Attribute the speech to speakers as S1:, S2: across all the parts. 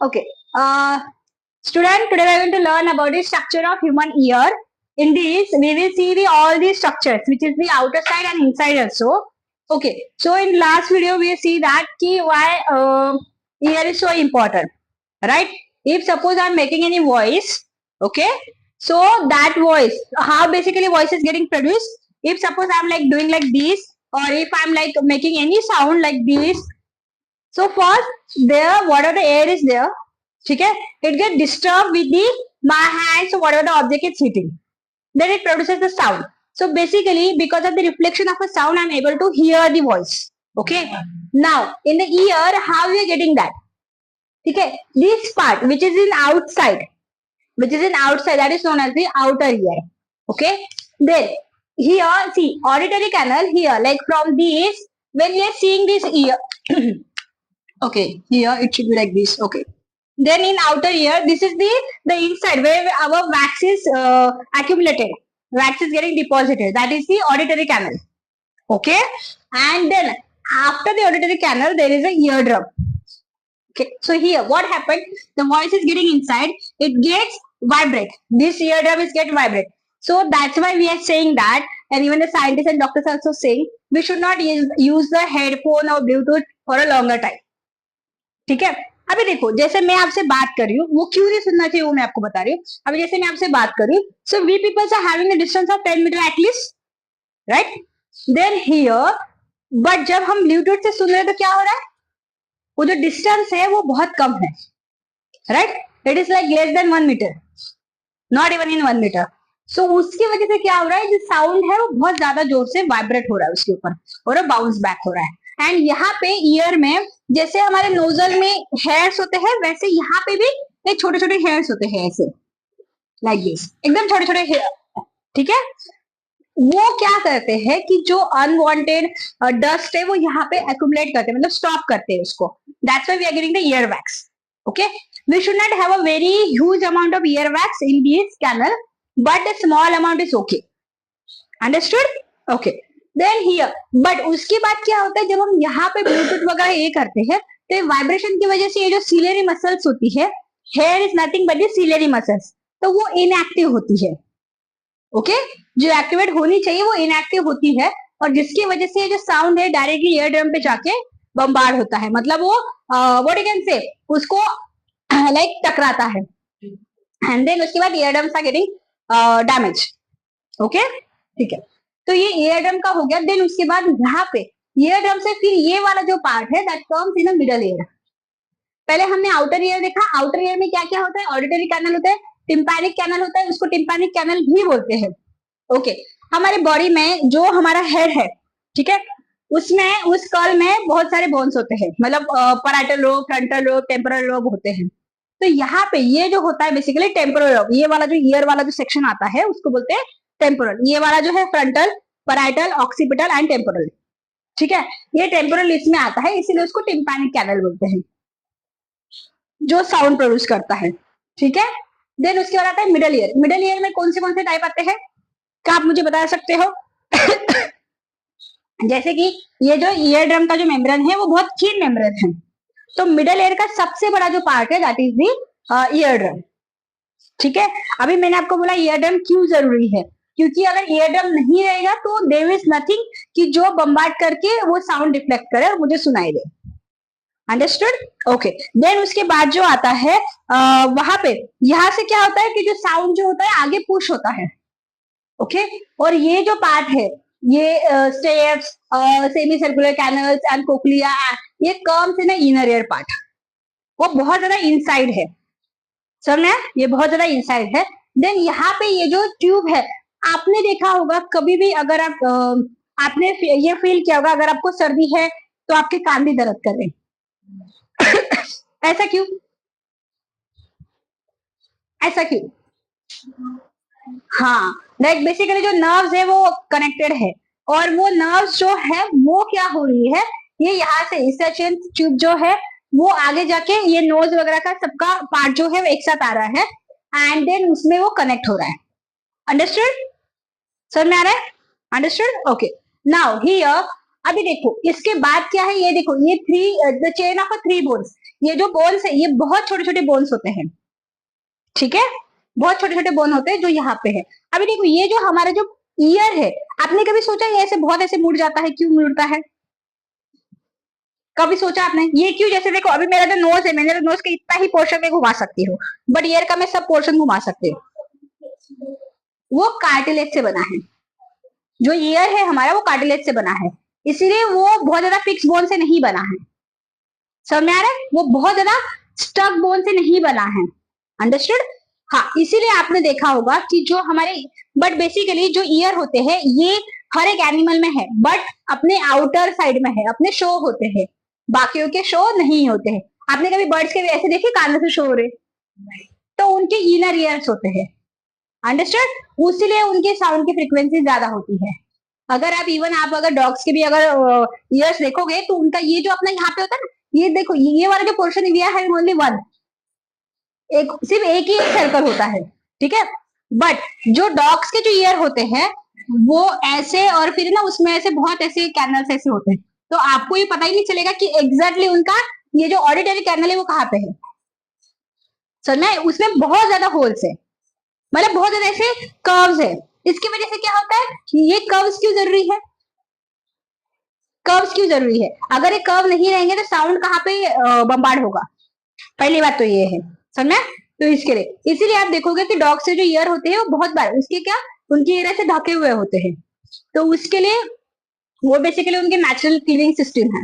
S1: Okay. Student, today we are going to learn about the structure of human ear. In this, we will see all these structures, which is the outer side and inside also. Okay. So in last video, we see that why ear is so important, right? If suppose I am making any voice, okay. So that voice, how basically voice is getting produced? If suppose I am like doing like this, or if I am like making any sound like this. So first, there whatever the air is there, okay, it gets disturbed with the my hands, so whatever the object is hitting, then it produces the sound. So basically, because of the reflection of a sound, I'm able to hear the voice. Okay. Now in the ear, how we are getting that? Okay, this part which is in outside, that is known as the outer ear. Okay. Then here, see auditory canal here, like from this, when we are seeing this ear. Okay, here it should be like this. Okay. Then in outer ear, this is the inside where our wax is accumulated. Wax is getting deposited. That is the auditory canal. Okay. And then after the auditory canal, there is a eardrum. Okay. So here, what happened? The voice is getting inside. It gets vibrate. This eardrum is getting vibrate. So that's why we are saying that, and even the scientists and doctors also saying we should not use the headphone or Bluetooth for a longer time. ठीक है. अभी देखो, जैसे मैं आपसे बात कर रही हूँ, वो क्यों नहीं सुनना चाहिए वो मैं आपको बता रही हूँ. अभी जैसे मैं आपसे बात कर रही हूँ, so we peoples are having a distance of 10 metre at least, right. Then here, but जब हम ब्लूटूथ से सुन रहे हैं तो क्या हो रहा है, वो जो डिस्टेंस है वो बहुत कम है, right. It is like less than 1 metre, not even in 1 metre. So उसकी वजह से क्या हो रहा है, जो साउंड है वो बहुत ज्यादा जोर से वाइब्रेट हो रहा है उसके ऊपर और बाउंस बैक हो रहा है. एंड यहाँ पे ईयर में जैसे हमारे नोजल में हेयर्स होते हैं, वैसे यहाँ पे भी छोटे छोटे हेयर्स होते हैं, ऐसे लाइक दिस, एकदम छोटे छोटे हेयर. ठीक है. वो क्या करते हैं कि जो अनवांटेड डस्ट है वो यहाँ पे एक्यूमुलेट करते हैं, मतलब स्टॉप करते हैं उसको. That's why we are getting the ear wax. Okay. We should not have a very huge amount of ear wax in this canal, but the small amount is okay. Understood. Okay. Then here, but उसके बाद क्या होता है, जब हम यहाँ पे Bluetooth वगैरह ये करते हैं तो वाइब्रेशन की वजह से ये जो सीलरी मसल्स होती है, here is nothing but the ciliary muscles, तो वो इनएक्टिव होती है. ओके. जो एक्टिवेट होनी चाहिए वो इनएक्टिव होती है, और जिसकी वजह से जो साउंड है डायरेक्टली ईयर ड्रम पे जाके बम्बार्ड होता है, मतलब वो व्हाट यू कैन से उसको लाइक टकराता है, एंड देन उसके बाद ear drums are getting damage. Okay. ठीक है. तो ये ईयर ड्रम का हो गया. देन उसके बाद यहाँ पे ईयर ड्रम से फिर ये वाला जो पार्ट है that comes in middle ear. पहले हमने आउटर ईयर देखा. आउटर ईयर में क्या क्या होता है, ऑडिटरी कैनल होता है, टिम्पैनिक कैनल होता है, उसको टिम्पैनिक कैनल भी बोलते हैं. ओके. हमारे बॉडी में जो हमारा हेड है, ठीक है, उसमें उस कर्ल में बहुत सारे बोन्स होते हैं, मतलब parietal lobe, frontal lobe, temporal lobe होते हैं. तो यहाँ पे ये जो होता है बेसिकली टेम्पोरल लोब, ये वाला जो ईयर वाला जो सेक्शन आता है उसको बोलते हैं टेम्पोरल. ये वाला जो है frontal, parietal, occipital and temporal. ठीक है. ये टेम्पोरल इसमें आता है, इसीलिए उसको टिम्पैनिक कैनल बोलते हैं, जो साउंड प्रोड्यूस करता है. ठीक है. देन उसके बाद आता है मिडल ईयर. मिडल ईयर में कौन से टाइप आते हैं, क्या आप मुझे बता सकते हो? जैसे कि ये जो ईयर ड्रम का जो मेम्ब्रेन है वो बहुत थिन मेम्ब्रेन है, तो मिडल ईयर का सबसे बड़ा जो पार्ट है that is the ear drum. ठीक है. अभी मैंने आपको बोला ईयर ड्रम क्यों जरूरी है, क्योंकि अगर ईयर ड्रम नहीं रहेगा तो देयर इज नथिंग कि जो बम्बार्ड करके वो साउंड रिफ्लेक्ट करे और मुझे सुनाई दे. अंडरस्टूड. ओके. देन उसके बाद जो आता है वहां पे यहाँ से क्या होता है कि जो साउंड जो होता है आगे पुश होता है. ओके. और ये जो पार्ट है, ये steps, semi circular canals and cochlea, ये comes in inner ear part. वो बहुत ज्यादा इनसाइड है, समझे, ये बहुत ज्यादा इनसाइड है. देन यहाँ पे ये जो ट्यूब है, आपने देखा होगा कभी भी, अगर आप आपने ये फील किया होगा, अगर आपको सर्दी है तो आपके कान भी दर्द कर रहे हैं. ऐसा क्यों, ऐसा क्यों? हाँ, लाइक बेसिकली जो नर्व्स है वो कनेक्टेड है, और वो नर्व्स जो है वो क्या हो रही है, ये यहाँ से इससेशन ट्यूब जो है वो आगे जाके ये नोज वगैरह का सबका पार्ट जो है वो एक साथ आ रहा है, एंड देन उसमें वो कनेक्ट हो रहा है. अंडरस्टूड. समझ में आ रहा है? अंडरस्टूड. ओके. नाउ हियर, अभी देखो इसके बाद क्या है, ये देखो, ये द चेन ऑफ 3 बोन्स. ये जो बोन्स है ये बहुत छोटे छोटे बोन्स होते हैं, ठीक है, बहुत छोटे छोटे बोन होते हैं जो यहाँ पे है। अभी देखो ये जो हमारा जो ईयर है, आपने कभी सोचा ये ऐसे बहुत ऐसे मुड़ जाता है, क्यों मुड़ता है? कभी सोचा आपने ये क्यों? जैसे देखो अभी मेरा जो नोज है, मैंने नोज के इतना ही पोर्शन में घुमा सकती हूँ, बट ईयर का मैं सब पोर्शन घुमा सकती हूँ। वो कार्टिलेज से बना है, जो ईयर है हमारा वो कार्टिलेज से बना है, इसीलिए वो बहुत ज्यादा फिक्स बोन से नहीं बना है। समझ में आ रहा है? वो बहुत ज्यादा स्टक बोन से नहीं बना है। अंडरस्टूड? हाँ, इसीलिए आपने देखा होगा कि जो हमारे, बट बेसिकली जो ईयर होते हैं ये हर एक एनिमल में है, बट अपने आउटर साइड में है, अपने शो होते हैं, बाकियों के शो नहीं होते हैं। आपने कभी बर्ड्स के भी ऐसे देखे कान से शो हो रहे? तो उनके इनर ईयर्स होते हैं। अंडरस्टूड? उसीलिए उनके साउंड की फ्रीक्वेंसी ज्यादा होती है। अगर आप इवन आप अगर डॉग्स के भी अगर ईयर्स देखोगे तो उनका ये जो अपना यहाँ पे होता है ना, ये देखो ये वाला जो पोर्शन इंडिया है ओनली वन, एक सिर्फ एक ही एक सर्कल होता है, ठीक है। बट जो डॉग्स के जो ईयर होते हैं वो ऐसे, और फिर ना उसमें ऐसे बहुत ऐसे कैनल्स ऐसे होते हैं, तो आपको ये पता ही नहीं चलेगा कि एग्जैक्टली उनका ये जो ऑडिटरी कैनल है वो कहाँ पे है। समझ में? उसमें बहुत ज्यादा होल्स है, मतलब बहुत ज्यादा ऐसे कर्व्स है। इसकी वजह से क्या होता है, ये कर्व्स क्यों जरूरी है? कर्व्स क्यों जरूरी है? अगर ये कर्व नहीं रहेंगे तो साउंड कहाँ पे बम्बार्ड होगा? पहली बात तो ये है, समझ में? तो इसके लिए इसीलिए आप देखोगे कि डॉग से जो ईयर होते हैं वो बहुत बार उसके क्या, उनके ईयर से ढके हुए होते हैं, तो उसके लिए वो बेसिकली उनके नेचुरल क्लीनिंग सिस्टम है,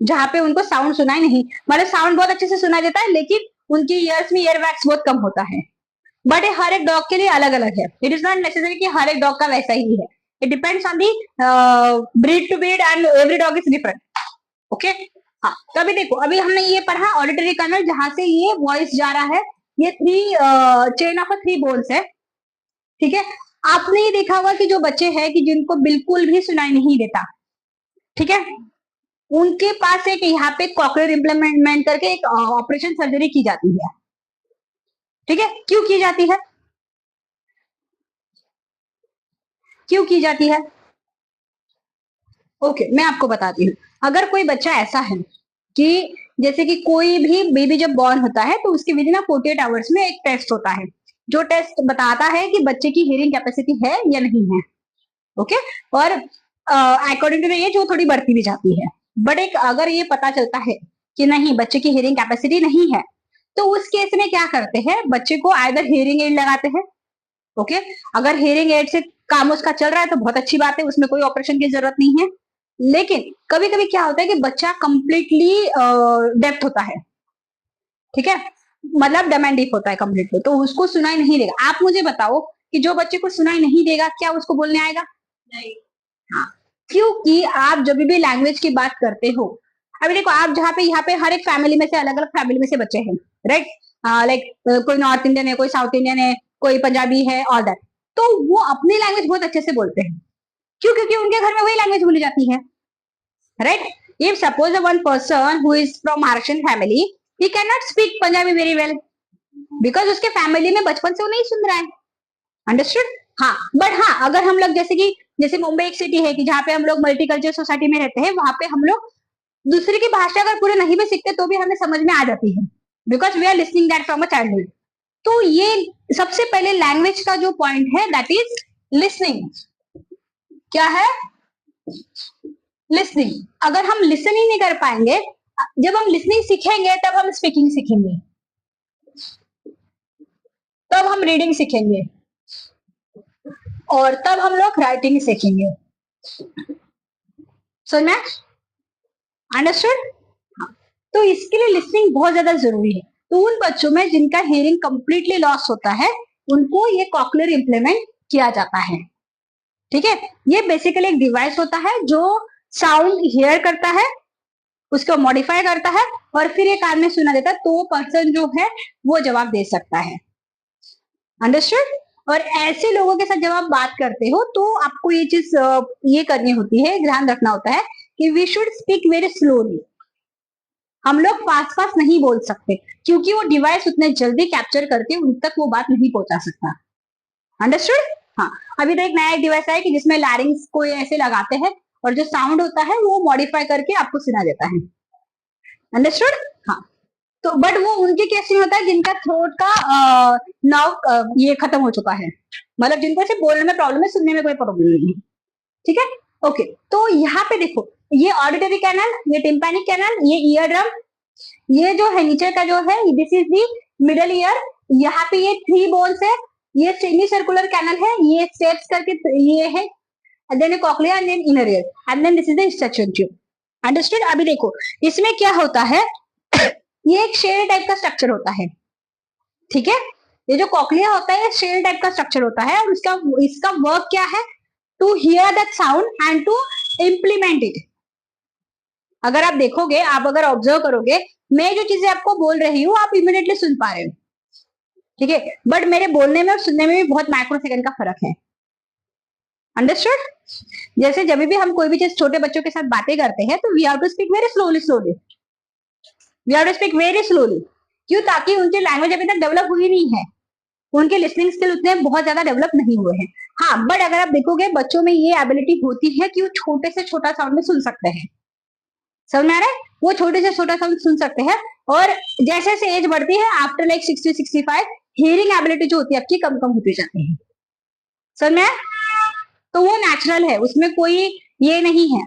S1: जहाँ पे उनको साउंड सुनाई नहीं, मतलब साउंड बहुत अच्छे से सुनाई देता है लेकिन उनके ईयर्स में ईयर वैक्स बहुत कम होता है। बट हर एक डॉग के लिए अलग अलग है, इट इज नॉट नेसेसरी कि हर एक डॉग का वैसा ही है, it depends on the breed to breed and every dog is different. Okay, हाँ, तो अभी देखो अभी हमने ये पढ़ा ऑडिटरी कैनल जहां से ये वॉइस जा रहा है, ये three chain of three bones है, ठीक है। आपने ये देखा होगा कि जो बच्चे हैं कि जिनको बिल्कुल भी सुनाई नहीं देता, ठीक है, उनके पास एक यहाँ पे कॉकलियर इम्प्लीमेंट करके एक ऑपरेशन सर्जरी की जाती है, ठीक है। क्यों की जाती है? क्यों की जाती है? ओके, मैं आपको बताती हूँ। अगर कोई बच्चा ऐसा है कि जैसे कि कोई भी बेबी जब बॉर्न होता है तो उसके विद इन 48 आवर्स में एक टेस्ट होता है, जो टेस्ट बताता है कि बच्चे की हियरिंग कैपेसिटी है या नहीं है। ओके, और अकॉर्डिंग टू एज वो थोड़ी बढ़ती भी जाती है, बट एक अगर ये पता चलता है कि नहीं बच्चे की हियरिंग कैपेसिटी नहीं है, तो उस केस में क्या करते हैं, बच्चे को आइदर हियरिंग एड लगाते हैं। ओके, अगर हियरिंग एड से काम उसका चल रहा है तो बहुत अच्छी बात है, उसमें कोई ऑपरेशन की जरूरत नहीं है। लेकिन कभी कभी क्या होता है कि बच्चा कंप्लीटली डेफ्ट होता है, ठीक है, मतलब डम एंड डीफ होता है कंप्लीटली, तो उसको सुनाई नहीं देगा। आप मुझे बताओ कि जो बच्चे को सुनाई नहीं देगा क्या उसको बोलने आएगा? नहीं। हाँ, क्योंकि आप जब भी लैंग्वेज की बात करते हो, अभी देखो आप जहाँ पे यहाँ पे हर एक फैमिली में से अलग अलग फैमिली में से बच्चे हैं, राइट, लाइक कोई नॉर्थ इंडियन है, कोई साउथ इंडियन है, कोई पंजाबी है, ऑल दैट, तो वो अपनी लैंग्वेज बहुत अच्छे से बोलते हैं। क्यों? क्योंकि उनके घर में वही लैंग्वेज बोली जाती है, right? If suppose the one person who is from Maharashtrian family, he cannot speak Punjabi very well because उसके फैमिली में बचपन से वो नहीं सुन रहा है। अंडरस्टूड? हाँ, बट हाँ अगर हम लोग जैसे कि जैसे मुंबई एक सिटी है कि जहाँ पे हम लोग मल्टीकल्चर सोसाइटी में रहते हैं, वहां पे हम लोग दूसरे की भाषा अगर पूरे नहीं भी सीखते तो भी हमें समझ में आ जाती है, because we are listening that from a childhood. तो ये सबसे पहले लैंग्वेज का जो पॉइंट है दैट इज लिसनिंग। क्या है? लिसनिंग। अगर हम लिसन ही नहीं कर पाएंगे, जब हम लिसनिंग सीखेंगे तब हम स्पीकिंग सीखेंगे, तब हम रीडिंग सीखेंगे, और तब हम लोग राइटिंग सीखेंगे। समझ में? अंडरस्टूड? तो इसके लिए लिसनिंग बहुत ज्यादा जरूरी है। तो उन बच्चों में जिनका हियरिंग कंप्लीटली लॉस होता है उनको ये कॉक्लियर इम्प्लीमेंट किया जाता है, ठीक है। ये बेसिकली एक डिवाइस होता है जो साउंड हियर करता है, उसको मॉडिफाई करता है और फिर ये कान में सुना देता है, तो पर्सन जो है वो जवाब दे सकता है। अंडरस्टूड? और ऐसे लोगों के साथ जब आप बात करते हो तो आपको ये चीज ये करनी होती है, ध्यान रखना होता है कि we should speak very slowly. हम लोग पास पास नहीं बोल सकते क्योंकि वो डिवाइस उतने जल्दी कैप्चर करके उन तक वो बात नहीं पहुंचा सकता। अंडरस्टूड? हाँ, अभी तो एक नया डिवाइस है कि जिसमें लैरिंग्स को ऐसे लगाते हैं और जो साउंड होता है वो मॉडिफाई करके आपको सुना देता है। अंडरस्टूड? हाँ, तो बट वो उनके केस में होता है जिनका थ्रोट का नाव ये खत्म हो चुका है, मतलब जिनको सिर्फ बोलने में प्रॉब्लम है, सुनने में कोई प्रॉब्लम नहीं है। ठीक है, ओके। तो यहाँ पे देखो, ये ऑडिटरी कैनल, ये टिम्पैनिक कैनल, ये ईयर ड्रम, ये जो है नीचे का जो है this is the middle ear. यहाँ पे ये 3 बोन्स है, ये सेमी सर्कुलर कैनल है, ये स्टेप्स करके ये है, and then a cochlea and then inner ear and then this is the structure tube. Understood? अभी देखो इसमें क्या होता है, ये एक शेल टाइप का स्ट्रक्चर होता है। ठीक है, ये जो कॉक्लिया होता है शेल टाइप का स्ट्रक्चर होता है, और इसका वर्क क्या है, to hear that sound and to implement it. अगर आप देखोगे, आप अगर ऑब्जर्व करोगे, मैं जो चीजें आपको बोल रही हूँ आप इमीडिएटली सुन पा रहे हो। ठीक है, बट मेरे बोलने में और सुनने में भी बहुत माइक्रो सेकंड का फर्क है। अंडरस्टूड? जैसे जब भी हम कोई भी चीज छोटे बच्चों के साथ बातें करते हैं तो we have to speak very slowly, we have to speak very slowly. क्यों? ताकि उनकी लैंग्वेज अभी तक डेवलप हुई नहीं है, उनके लिसनिंग स्किल उतने बहुत ज्यादा डेवलप नहीं हुए हैं। हाँ, बट अगर आप देखोगे बच्चों में ये एबिलिटी होती है कि वो छोटे से छोटा साउंड में सुन सकते हैं। समझ में आ रहा है? वो छोटे से छोटा साउंड सुन सकते हैं, और जैसे जैसे एज बढ़ती है आफ्टर लाइक 60-65 हियरिंग एबिलिटी जो होती है आपकी कम कम होती जाती है। समझ में? तो वो नेचुरल है, उसमें कोई ये नहीं है।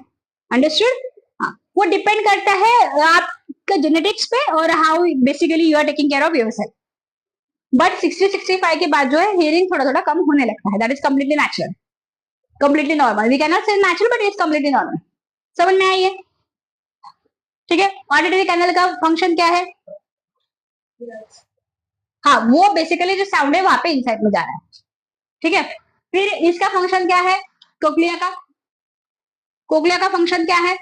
S1: अंडरस्टूड? वो डिपेंड करता है आपका जेनेटिक्स पे और how basically you are taking care of yourself. But 60-65 के बाद जो है हियरिंग थोड़ा थोड़ा कम होने लगता है, that is completely natural, completely normal. We can not say natural but is completely normal. समझ में आई है? ठीक है, ऑडिटरी कैनल का फंक्शन क्या है? हाँ, वो बेसिकली जो साउंड है वहां पे इनसाइड में जा रहा है। ठीक है, फिर इसका फंक्शन क्या है? कोक्लिया का, कोक्लिया का फंक्शन क्या है?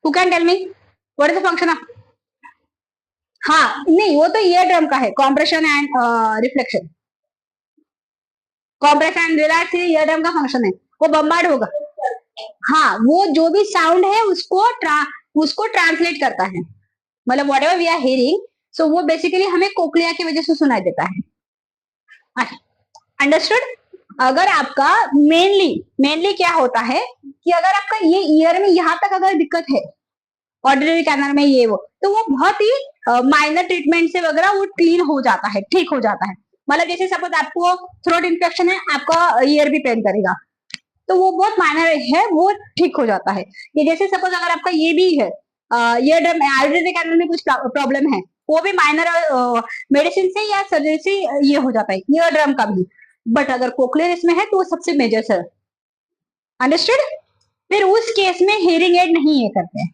S1: Who can tell me what is the function of? हाँ नहीं, वो तो ईयर ड्रम का है, compression and reflection. Compression and relax ear drum का फंक्शन है, वो बम्बार्ड होगा। हाँ, वो जो भी साउंड है उसको ट्रांसलेट करता है, मतलब whatever we are hearing, so वो बेसिकली हमें कोक्लिया की वजह से सुनाई देता है। अंडरस्टूड? अगर आपका मेनली क्या होता है कि अगर आपका ये ईयर में यहाँ तक अगर दिक्कत है, ऑर्डिनरी कैनल में ये वो, तो वो बहुत ही माइनर ट्रीटमेंट से वगैरह वो क्लीन हो जाता है, ठीक हो जाता है। मतलब जैसे सपोज आपको थ्रोट इन्फेक्शन है, आपका ईयर भी पेन करेगा, तो वो बहुत माइनर है, वो ठीक हो जाता है। ये जैसे सपोज अगर आपका ये भी है ईयर ड्रम ऑर्डिनरी कैनल में कुछ प्रॉब्लम है, वो भी माइनर मेडिसिन से या सर्जरी से ये हो जाता है ईयर ड्रम का भी। बट अगर कोक्लियर इसमें है तो वो सबसे मेजर है। अंडरस्टूड? फिर उस केस में हियरिंग एड नहीं ये करते हैं।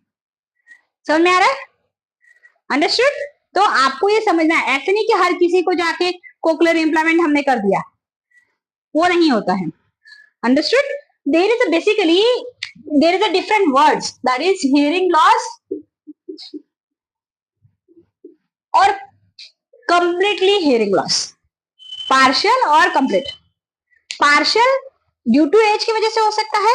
S1: समझ में आ रहा है? अंडरस्टूड? तो आपको ये समझना है, ऐसे नहीं कि हर किसी को जाके कोक्लियर इम्प्लांट हमने कर दिया, वो नहीं होता है। Understood? There is basically there is a different words, that is hearing loss और कंप्लीटली हियरिंग लॉस, पार्शियल और complete. Partial due to age की वजह से हो सकता है,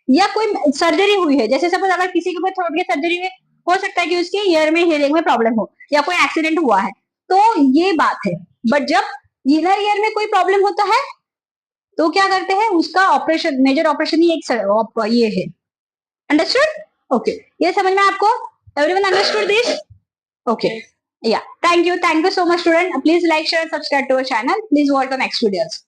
S1: या कोई सर्जरी हुई है, जैसे सपोज अगर किसी को थ्रोट की सर्जरी हुई, हो सकता है कि उसके ईयर में हियरिंग में प्रॉब्लम हो, या कोई एक्सीडेंट हुआ है, तो ये बात है। बट जब इनर ईयर में कोई प्रॉब्लम होता है तो क्या करते हैं, उसका ऑपरेशन, मेजर ऑपरेशन ही एक ये है। अंडरस्टूड? ओके, ये समझ में आपको? Everyone understood this? Okay, yeah, thank you so much student, please like, share, subscribe to our channel, please watch the next videos.